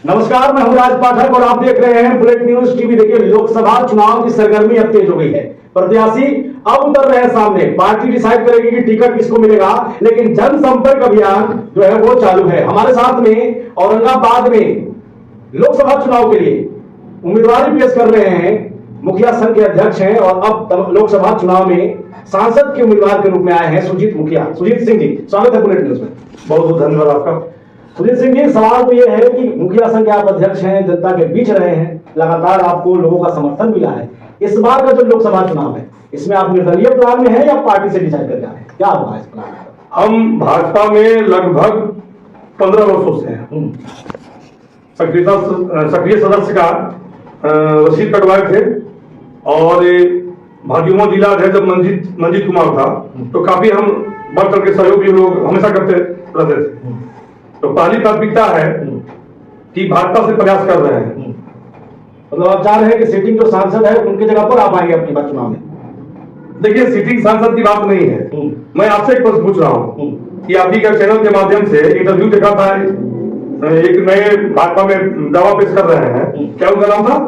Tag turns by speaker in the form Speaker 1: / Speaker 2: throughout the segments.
Speaker 1: नमस्कार, मैं हूं राज पाठक और आप देख रहे हैं बुलेट न्यूज टीवी। देखिए, लोकसभा चुनाव की सरगर्मी अब तेज हो गई है। प्रत्याशी अब उतर रहे हैं सामने। पार्टी डिसाइड करेगी कि टिकट किसको मिलेगा, लेकिन जनसंपर्क अभियान जो है वो चालू है। हमारे साथ में औरंगाबाद में लोकसभा चुनाव के लिए उम्मीदवारी पेश कर रहे हैं मुखिया संघ के अध्यक्ष हैं और अब लोकसभा चुनाव में सांसद के उम्मीदवार के रूप में आए हैं सुजीत मुखिया। सुजीत सिंह जी, स्वागत है बुलेट न्यूज में।
Speaker 2: बहुत बहुत धन्यवाद आपका।
Speaker 1: सुजीत सिंह जी, सवाल तो यह है कि मुखिया संघ के आप अध्यक्ष हैं, जनता के बीच रहे हैं, लगातार आपको लोगों का समर्थन मिला है। इस बार का जो लोकसभा चुनाव है, इसमें आप निर्दलीय प्लान में हैं या पार्टी से डिसाइड कर जा रहे हैं, क्या होगा इस प्लान?
Speaker 2: हम भाजपा में लगभग 15 वर्षों से हैं। सक्रिय सदस्य का रसीद कटवाए थे और भाजयुमो जिला अध्यक्ष जब मंजीत कुमार था तो काफी हम बढ़ चढ़ के सहयोग भी लोग हमेशा करते रहते थे। तो पहली प्राथमिकता है कि भाजपा से प्रयास कर रहे हैं।
Speaker 1: मतलब आप चाह रहे हैं कि सिटिंग जो सांसद है उनकी जगह पर आप आएंगे अपनी बात चुनाव में?
Speaker 2: देखिए, सिटिंग सांसद की बात नहीं है। मैं आपसे एक प्रश्न पूछ रहा हूँ कि आप ही का चैनल के माध्यम से इंटरव्यू देखा था, एक नए भाजपा में दावा पेश कर रहे हैं, क्या उनका नाम था?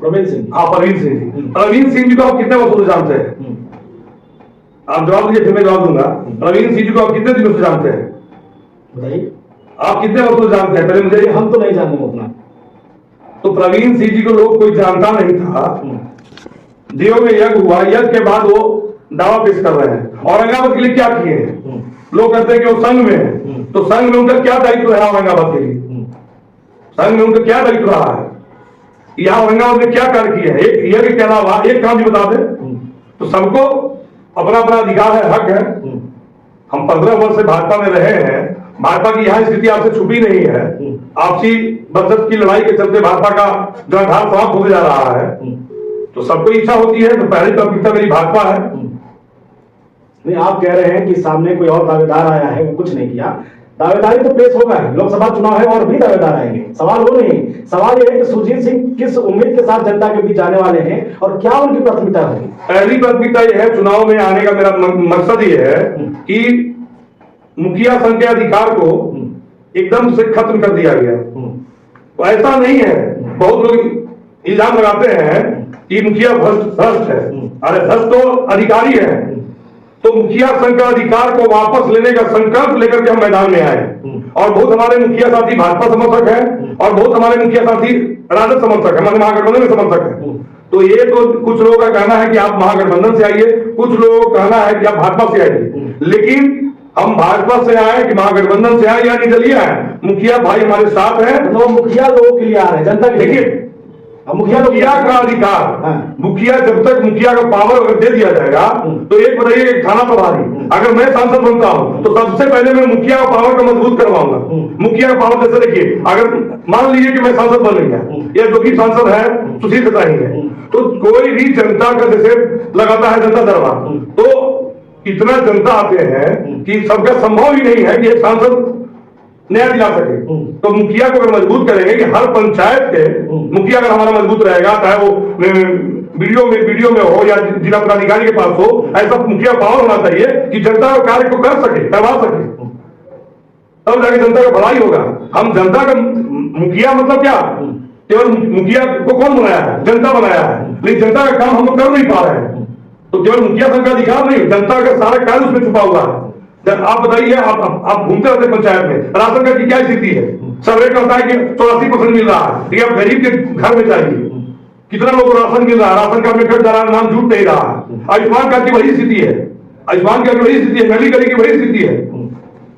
Speaker 1: प्रवीण सिंह।
Speaker 2: हाँ, प्रवीण सिंह जी। प्रवीण सिंह जी को आप कितने वर्षों से जानते हैं? आप जवाब दीजिए, फिर मैं जवाब दूंगा। प्रवीण सिंह जी को आप कितने दिनों से जानते हैं?
Speaker 1: बताइए।
Speaker 2: आप कितने वर्षों से जानते हैं? पहले मुझे
Speaker 1: हम तो नहीं जानते उतना।
Speaker 2: तो प्रवीण सिंह जी को लोग कोई जानता नहीं था। दियो में यज्ञ हुआ, यज्ञ के बाद वो दावा पेश कर रहे हैं। औरंगाबाद के लिए क्या किए हैं? लोग कहते हैं कि वो संघ में है, तो संघ में उनका क्या दायित्व है? औरंगाबाद के लिए संघ में उनका क्या दायित्व रहा है? यहाँ औरंगाबाद में क्या कार्य किया है? एक यज्ञ के अलावा एक काम भी बता दें तो सबको अपना अपना अधिकार है, हक है। हम 15 वर्ष से भाजपा में रहे हैं। भाजपा की यहाँ स्थिति आपसे छुपी नहीं है। आपसी बचत की लड़ाई के चलते भाजपा का जनाधार समाप्त होते जा रहा है। तो सबको इच्छा होती है, तो पहली प्राथमिकता मेरी भाजपा है।
Speaker 1: नहीं, आप कह रहे हैं कि सामने कोई और दावेदार आया है, वो कुछ नहीं किया। दावेदारी तो पेश होगा है, लोकसभा चुनाव है और भी दावेदार आएंगे। सवाल वो नहीं, सवाल ये है कि सुजीत सिंह किस उम्मीद के साथ जनता के बीच जाने वाले हैं और क्या उनकी प्राथमिकता होगी? पहली
Speaker 2: प्राथमिकता यह है, चुनाव में आने का मेरा मकसद ये है कि मुखिया संघ के अधिकार को एकदम से खत्म कर दिया गया। तो ऐसा नहीं है, बहुत लोग इल्जाम लगाते हैं कि मुखिया भ्रष्ट है। अरे भ्रष्ट तो अधिकारी है। तो मुखिया संघ का अधिकार को वापस लेने का संकल्प लेकर के हम मैदान में आए और बहुत हमारे मुखिया साथी भाजपा समर्थक है और बहुत हमारे मुखिया साथी राजद समर्थक है, महागठबंधन में समर्थक है। तो ये तो कुछ लोगों का कहना है कि आप महागठबंधन से आइए, कुछ लोगों का कहना है कि आप भाजपा से आइए। लेकिन हम भाजपा से आए कि महागठबंधन से आए या निर्दलीय आए, मुखिया भाई हमारे साथ है।
Speaker 1: तो मुखिया लोगों के लिए आ रहे हैं, जनता के लिए।
Speaker 2: देखिए,
Speaker 1: मुखिया
Speaker 2: का अधिकार, मुखिया जब तक मुखिया का पावर अगर दे दिया जाएगा तो एक बताइए, एक थाना प्रभारी अगर मैं सांसद बनता हूं तो सबसे पहले मैं मुखिया का पावर को मजबूत करवाऊंगा। मुखिया का पावर जैसे देखिए, अगर मान लीजिए कि मैं सांसद बन गया या जो भी सांसद है सुशील कता ही है, तो कोई भी जनता का जैसे लगाता है जनता दरबार, तो इतना जनता आते हैं कि सबका संभव ही नहीं है कि एक सांसद न्याय दिला सके। तो मुखिया को अगर मजबूत करेंगे कि हर पंचायत के मुखिया अगर हमारा मजबूत रहेगा, चाहे वो वीडियो में हो या जिला पदाधिकारी के पास हो, ऐसा मुखिया पावर होना चाहिए कि जनता का कार्य को कर सके, करवा सके, तब जाके जनता का भलाई होगा। हम जनता का मुखिया मतलब क्या? केवल मुखिया को कौन बनाया है? जनता बनाया है, लेकिन जनता का काम हम लोग कर नहीं पा रहे हैं। तो केवल मुखिया संघ का अधिकार नहीं, जनता का सारा कार्य उसमें छुपा हुआ है। आप बताइए, आप घूमते रहते पंचायत में, राशन कार्ड की क्या स्थिति है? सर्वे करता है कि 84% मिल रहा है, ये गरीब के घर में चाहिए। कितना लोगों को राशन मिल रहा है? राशन कार्ड में कट जा रहा है, नाम जुट नहीं रहा है। आयुष्मान कार्ड की वही स्थिति है, आयुष्मान कार्ड की वही स्थिति है, नली गली की वही स्थिति है।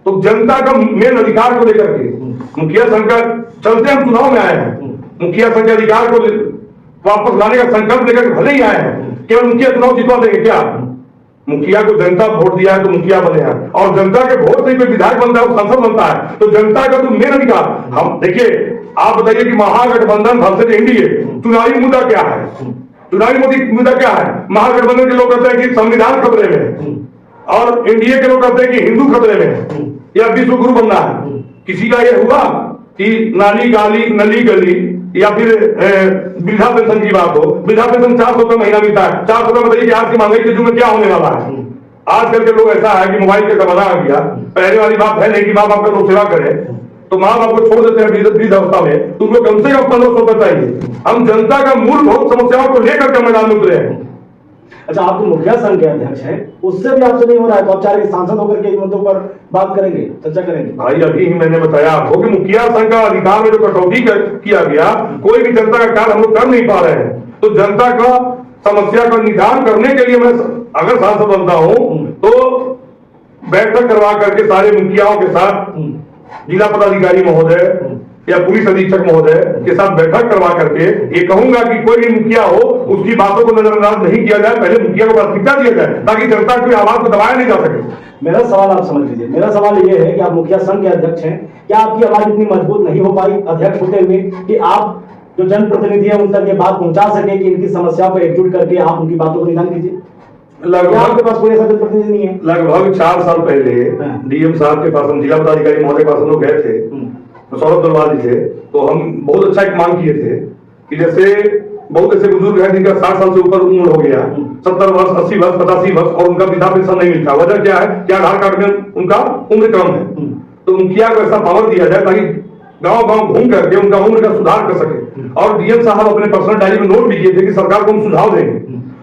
Speaker 2: तो जनता का मेन अधिकार को लेकर के मुखिया संघ का चलते हम चुनाव में आए हैं। मुखिया संघ के अधिकार को वापस लाने का संकल्प लेकर भले ही आए हैं। केवल मुखिया चुनाव जितवा देंगे क्या? मुखिया को जनता वोट दिया है तो मुखिया बने हैं, और जनता के वोट से कोई विधायक बनता है, सांसद बनता है, तो जनता का तो मेन अधिकार। हम देखिए, आप बताइए कि महागठबंधन वर्सेस एनडीए, चुनावी मुद्दा क्या है? चुनावी मुद्दा क्या है? महागठबंधन के लोग कहते हैं कि संविधान खतरे में है और एनडीए के लोग कहते हैं कि हिंदू खतरे में है या विश्व गुरु बनना है। किसी का यह हुआ कि नली गली या फिर वृद्धा पेंशन की बात हो? वृद्धा पेंशन 400 रुपये महीना मिलता है। 400 रुपये बताइए कि आज की महंगाई के युग में क्या होने वाला है? आजकल के लोग ऐसा है कि मोबाइल का जमाना आ गया। पहले वाली बात है नहीं कि माँ बाप का लोग सेवा करे, तो माँ बाप को छोड़ देते हैं वृद्धावस्था में, तो उनको कम से कम 1500 रुपए चाहिए। हम जनता का मूलभूत समस्याओं को लेकर के मैदान में उतरे हैं।
Speaker 1: अच्छा, आप तो मुखिया संघ के अध्यक्ष हैं, उससे भी आपसे नहीं हो रहा है, तो आप चाह रहे सांसद होकर के इन मुद्दों पर बात करेंगे, चर्चा करेंगे?
Speaker 2: भाई अभी ही मैंने बताया आपको कि मुखिया संघ का अधिकार में जो कटौती किया गया, कोई भी जनता का कार्य हम लोग कर नहीं पा रहे हैं। तो जनता का समस्या का निदान करने के लिए मैं अगर सांसद बनता हूं तो बैठक करवा करके सारे मुखियाओं के साथ, जिला पदाधिकारी महोदय या पुलिस अधीक्षक महोदय के साथ बैठक करवा करके ये कहूंगा कि कोई भी मुखिया हो उसकी बातों को नजरअंदाज नहीं किया जाए, पहले मुखिया को प्राथमिकता दिया जाए ताकि जनता की आवाज को दबाया नहीं जा सके।
Speaker 1: मेरा सवाल आप समझ लीजिए, मेरा सवाल ये है कि आप मुखिया संघ के अध्यक्ष हैं, क्या आपकी आवाज इतनी मजबूत नहीं हो पाई अध्यक्ष होते हुए कि आप जो जनप्रतिनिधि है उन तक ये बात पहुंचा सके कि इनकी समस्या को एकजुट करके आप उनकी बातों को निदान कीजिए?
Speaker 2: लगभग
Speaker 1: आपके पास कोई ऐसा जनप्रतिनिधि नहीं है?
Speaker 2: लगभग 4 साल पहले डीएम साहब के पास, हम जिला पदाधिकारी महोदय के पास हम लोग गए थे, सौरभ दलवाल जी थे, तो हम बहुत अच्छा एक मांग किए थे कि जैसे बहुत ऐसे बुजुर्ग हैं जिनका 60 साल से ऊपर उम्र हो गया, 70 वर्ष, 80 वर्ष, 85 वर्ष, और उनका वृद्धा पेंशन नहीं मिलता। वजह क्या है? क्या आधार कार्ड में उनका उम्र कम है। तो मुखिया को ऐसा पावर दिया जाए ताकि गांव गांव घूम करके उनका उम्र का सुधार कर सके। और डीएम साहब अपने पर्सनल डायरी में नोट भी किए थे कि सरकार को हम सुझाव देंगे,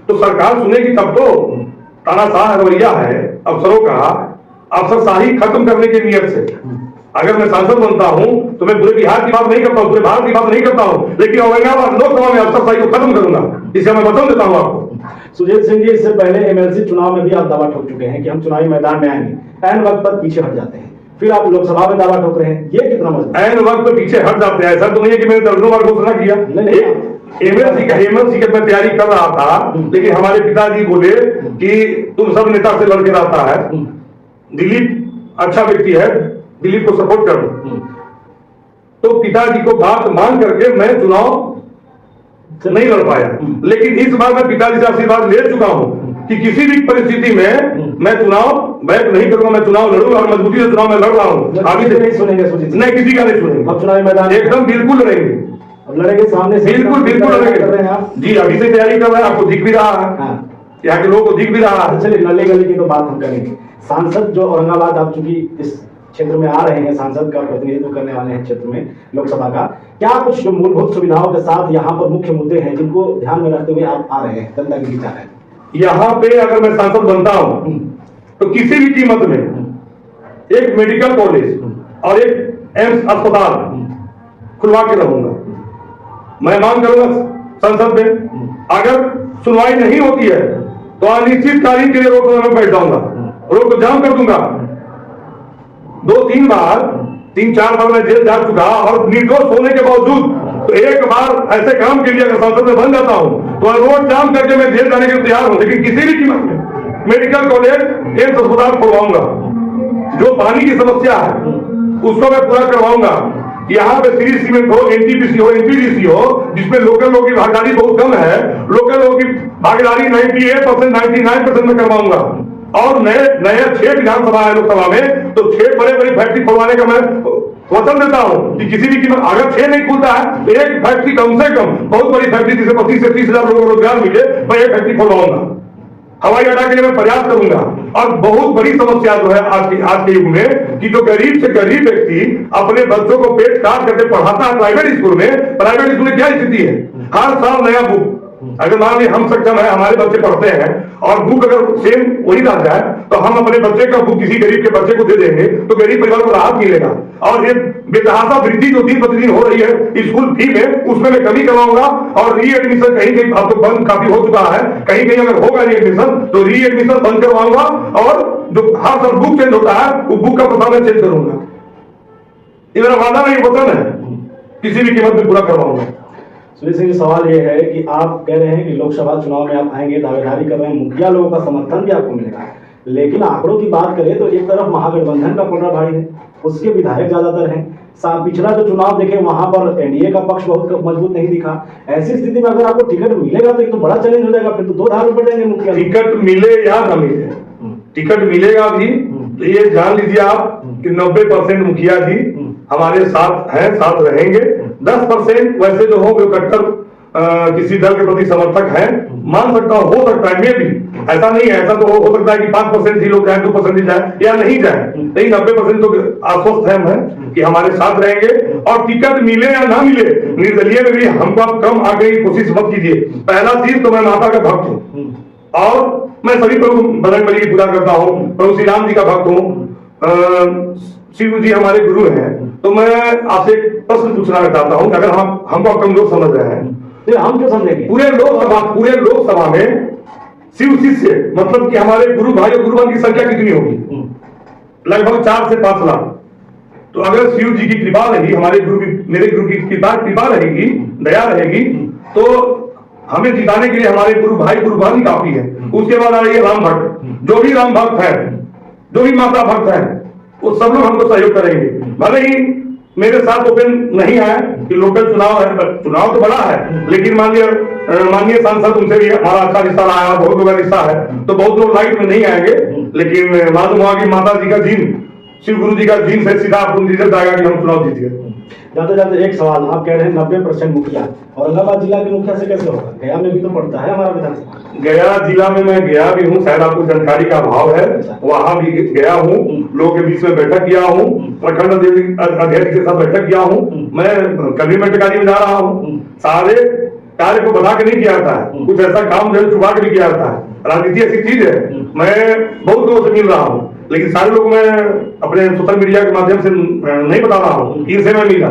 Speaker 2: तो सरकार सुनेगी तब तो। तानाशाह रवैया है अफसरों का, अफसरशाही खत्म करने की नियत से अगर मैं सांसद बनता हूं तो मैं पूरे बिहार की बात नहीं करता हूं, पूरे भारत की बात नहीं करता हूं, लेकिन औरंगाबाद लोकसभा में अफसरशाही को खत्म करूंगा, इसे मैं वचन देता हूं आपको।
Speaker 1: सुजीत सिंह जी, इससे पहले एमएलसी चुनाव में भी आप दावा ठोक चुके हैं कि हम चुनावी मैदान में आएंगे, ऐन वक्त पर पीछे हट जाते हैं, फिर आप लोकसभा में दावा ठोक रहे हैं, ये कितना मजबूत?
Speaker 2: ऐन वक्त पर पीछे हट जाते हैं, ऐसा तो नहीं है कि मैंने दर्जनों बार घोषणा किया। एमएलसी की मैं तैयारी कर रहा था, लेकिन हमारे पिताजी बोले कि तुम सब नेता से लड़के रहता है, दिलीप अच्छा व्यक्ति है, दिलीप को सपोर्ट कर दो। तो पिताजी को बात मान करके मैं चुनाव नहीं लड़ पाया, लेकिन इस बार मैं पिताजी से आशीर्वाद ले चुका हूं कि किसी भी परिस्थिति में मैं चुनाव बैक नहीं करूंगा, मैं चुनाव लड़ूंगा और मजबूती से चुनाव में लड़ रहा हूं।
Speaker 1: आगे से नहीं सुनेंगे सुजीत?
Speaker 2: नहीं, किसी का नहीं सुनेंगे।
Speaker 1: अब चुनावी मैदान
Speaker 2: एकदम बिल्कुल लड़ेंगे,
Speaker 1: लड़ेंगे सामने से,
Speaker 2: बिल्कुल बिल्कुल लड़ेंगे जी। अभी से तैयारी कर रहे हैं, आपको दिख भी रहा है, यहाँ के लोगों को दिख भी रहा है।
Speaker 1: चलिए नली गली की तो बात हम करेंगे। सांसद जो औरंगाबाद, आप चूंकि इस क्षेत्र में आ रहे हैं, सांसद का प्रतिनिधित्व करने वाले हैं क्षेत्र में लोकसभा का, क्या कुछ मूलभूत सुविधाओं के साथ यहाँ पर मुख्य मुद्दे हैं जिनको ध्यान में रखते हुए आप आ रहे हैं, जनता के बीच आ रहे हैं?
Speaker 2: यहाँ पे अगर मैं सांसद बनता हूं तो किसी भी कीमत में एक मेडिकल कॉलेज और एक एम्स अस्पताल खुलवा के रहूंगा। मैं मांग करूंगा संसद में, अगर सुनवाई नहीं होती है तो अनिश्चितकालीन के लिए रोक में बैठ जाऊंगा, रोक जाम कर दूंगा। 2-3 बार, 3-4 बार मैं जेल जा चुका और निर्दोष होने के बावजूद, तो एक बार ऐसे काम के लिए अगर संसद में बन जाता हूं तो रोड जाम करके मैं जेल जाने के लिए तैयार हूं, लेकिन किसी भी कीमत में मेडिकल कॉलेज, एम्स अस्पताल खुलवाऊंगा। जो पानी की समस्या है उसको मैं पूरा करवाऊंगा। यहाँ पे श्री सीमेंट हो, एनटीपीसी हो, एनटीडीसी हो, जिसमें लोकल लोगों की भागीदारी बहुत कम है, लोकल लोगों की भागीदारी 98%, 99% में करवाऊंगा। और नए 6 विधानसभा है लोकसभा में, तो 6 बड़े फैक्ट्री खोलवाने का मैं वचन देता हूं कि किसी भी कीमत, अगर 6 नहीं खुलता है तो एक फैक्ट्री कम से कम, बहुत बड़ी फैक्ट्री जिसे 25 से 30 हजार लोगों को रोजगार मिले, मैं एक फैक्ट्री खोलवाऊंगा। हवाई अड्डा के लिए मैं प्रयास करूंगा। और बहुत बड़ी समस्या जो है आज के युग में कि जो गरीब से गरीब व्यक्ति अपने बच्चों को पेट काट करके पढ़ाता है प्राइवेट स्कूल में क्या स्थिति है? हर साल नया बुक, अगर मान लीजिए हम सक्षम है, हमारे बच्चे पढ़ते हैं और बुक अगर सेम वही रह जाए तो हम अपने बच्चे का बुक किसी गरीब के बच्चे को दे देंगे तो गरीब परिवार को राहत मिलेगा। और ये बेतहाशा वृद्धि जो दिन प्रतिदिन हो रही है स्कूल फी में, उसमें मैं कमी करवाऊंगा। और री एडमिशन कहीं कहीं अब तो बंद काफी हो चुका है, कहीं कहीं अगर होगा री एडमिशन तो री एडमिशन बंद करवाऊंगा। और जो हर साल बुक चेंज होता है वो बुक का पता मैं चेंज करूंगा। ये मेरा वादा नहीं, वचन है, किसी भी कीमत में पूरा करवाऊंगा।
Speaker 1: सुनील सिंह, सवाल ये है कि आप कह रहे हैं कि लोकसभा चुनाव में आप आएंगे, दावेदारी कर रहे हैं, मुखिया लोगों का समर्थन भी आपको मिलेगा, लेकिन आंकड़ों की बात करें तो एक तरफ महागठबंधन का पलड़ा भारी है, उसके विधायक ज्यादातर हैं। पिछला जो चुनाव देखे वहां पर एनडीए का पक्ष बहुत मजबूत नहीं दिखा। ऐसी स्थिति में अगर आपको टिकट मिलेगा तो एक तो बड़ा चैलेंज हो जाएगा, फिर तो 2 धार में पड़ जाएंगे मुखिया।
Speaker 2: टिकट मिले या न मिले, टिकट मिलेगा भी तो ये जान लीजिए आप कि 90% मुखिया जी हमारे साथ हैं, साथ रहेंगे। 10% वैसे जो होंगे कट्टर किसी दल के प्रति समर्थक हैं, मान सकता हूं, हो सकता है मे भी, ऐसा नहीं है, ऐसा तो हो सकता है कि 5% ही लोग जाए, 2% जाए या नहीं जाए, लेकिन 90% तो आश्वस्त है हम कि हमारे साथ रहेंगे। और टिकट मिले या ना मिले, निर्दलीय में भी हमको आप कम आगे की कोशिश मत कीजिए। पहला चीज तो मैं माता का भक्त हूँ और मैं सभी प्रभु बजरंगबली की पूजा करता हूँ, प्रभु श्री राम जी का भक्त हूँ, शिव जी हमारे गुरु हैं। तो मैं आपसे एक प्रश्न पूछना चाहता हूँ, अगर हमको कमजोर समझ रहे हैं
Speaker 1: तो हम क्यों समझेंगे? पूरे
Speaker 2: लोकसभा में शिव शिष्य मतलब कि हमारे गुरु भाई और गुरुवन की संख्या कितनी होगी? लगभग 4 से 5 लाख। तो अगर शिव जी की कृपा रही, हमारे गुरु की, मेरे गुरु की कृपा रहेगी, दया रहेगी, तो हमें जिताने के लिए हमारे गुरु भाई गुरुवन ही काफी है। उसके बाद आ रही है राम भक्त, जो भी राम भक्त है, जो भी माता भक्त है, वो सब लोग हमको सहयोग करेंगे। भले ही मेरे साथ ओपन नहीं है कि लोकल चुनाव है, चुनाव तो बड़ा है, लेकिन माननीय सांसद उनसे भी हमारा अच्छा रिश्ता रहा है, बहुत बड़ा रिश्ता है, तो बहुत लोग लाइट में नहीं आएंगे, लेकिन मालूम हुआ कि माता जी का जीन, शिव गुरु जी का जीन से सीधा आपको रिजल्ट आएगा कि हम चुनाव जीत गए।
Speaker 1: जाते जाते एक सवाल, आप कह रहे हैं 90% मुखिया, औरंगाबाद जिला के मुखिया से कैसे होगा? गया में भी तो पड़ता है हमारा विधानसभा।
Speaker 2: गया जिला में मैं गया भी हूँ, शायद आपको जानकारी का अभाव है, वहां भी गया हूँ, लोगों के बीच में बैठक किया हूँ, प्रखंड अध्यक्ष के साथ बैठक किया हूँ, मैं कभी मेटकारी में जा रहा हूँ, सारे कार्य को बता के नहीं किया था, कुछ ऐसा काम जो छुपा के भी किया था। राजनीति ऐसी चीज है, मैं बहुत लोगों से मिल रहा हूँ, लेकिन सारे लोग मैं अपने सोशल मीडिया के माध्यम से नहीं बता रहा हूँ कि इनसे मैं मिला।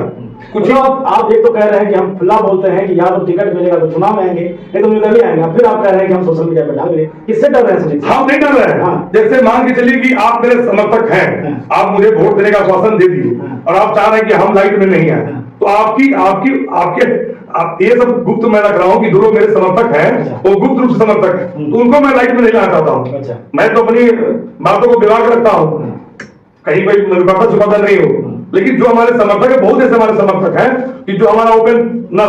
Speaker 1: कुछ आप एक तो कह रहे हैं कि हम खुला बोलते हैं कि या तो टिकट मिलेगा तो चुनाव में आएंगे, नहीं तो निर्दलीय आएंगे, फिर आप कह रहे हैं कि हम सोशल मीडिया पर डाल रहे हैं। किससे डर रहे हैं?
Speaker 2: हम नहीं डर रहे हैं।
Speaker 1: हाँ।
Speaker 2: जैसे मान के चलिए कि आप मेरे समर्थक हैं, आप मुझे वोट देने का आश्वासन दे दिए और आप चाह रहे हैं कि हम लाइट में नहीं आए, तो आपके ये सब गुप्त मैं रख रहा हूँ कि जो लोग मेरे समर्थक हैं वो गुप्त रूप से समर्थक है, तो उनको मैं लाइट में नहीं लाना चाहता हूँ। मैं तो अपनी बातों को बिगा के रखता हूँ, कहीं कोई बात छुपाता नहीं हो, लेकिन जो हमारे समर्थक है, बहुत ऐसे हमारे समर्थक हैं कि जो हमारा ओपन ना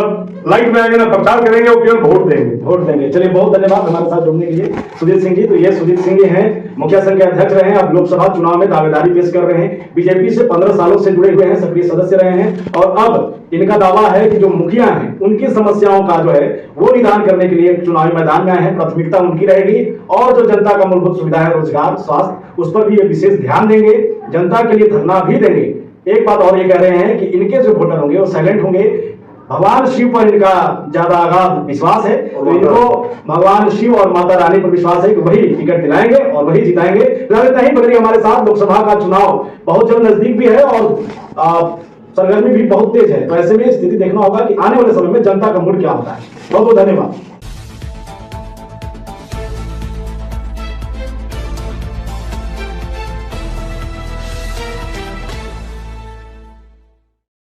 Speaker 2: लाइट में आएंगे ना प्रचार करेंगे, वो केवल वोट देंगे। चलिए बहुत धन्यवाद हमारे साथ जुड़ने के लिए सुजीत सिंह जी। तो ये सुजीत सिंह जी हैं, मुखिया संघ के अध्यक्ष रहे हैं, अब लोकसभा चुनाव में दावेदारी पेश कर रहे हैं, बीजेपी से 15 सालों से जुड़े हुए हैं, सक्रिय सदस्य रहे हैं, और अब इनका दावा है कि जो मुखिया हैं उनकी समस्याओं का जो है वो निदान करने के लिए चुनावी मैदान में आए हैं, प्राथमिकता उनकी रहेगी, और जो जनता का मूलभूत सुविधा है, रोजगार, स्वास्थ्य, उस पर भी ये विशेष ध्यान देंगे, जनता के लिए धरना भी देंगे। एक बात और ये कह रहे हैं कि इनके जो वोटर होंगे वो साइलेंट होंगे, भगवान शिव पर इनका ज्यादा अगाध विश्वास है, तो इनको भगवान शिव और माता रानी पर विश्वास है कि वही टिकट दिलाएंगे और वही जिताएंगे। नहीं बल्कि हमारे साथ लोकसभा का चुनाव बहुत जल्द नजदीक भी है और सरगर्मी भी बहुत तेज है, तो ऐसे में स्थिति देखना होगा कि आने वाले समय में जनता का मूड क्या होता है। बहुत बहुत धन्यवाद।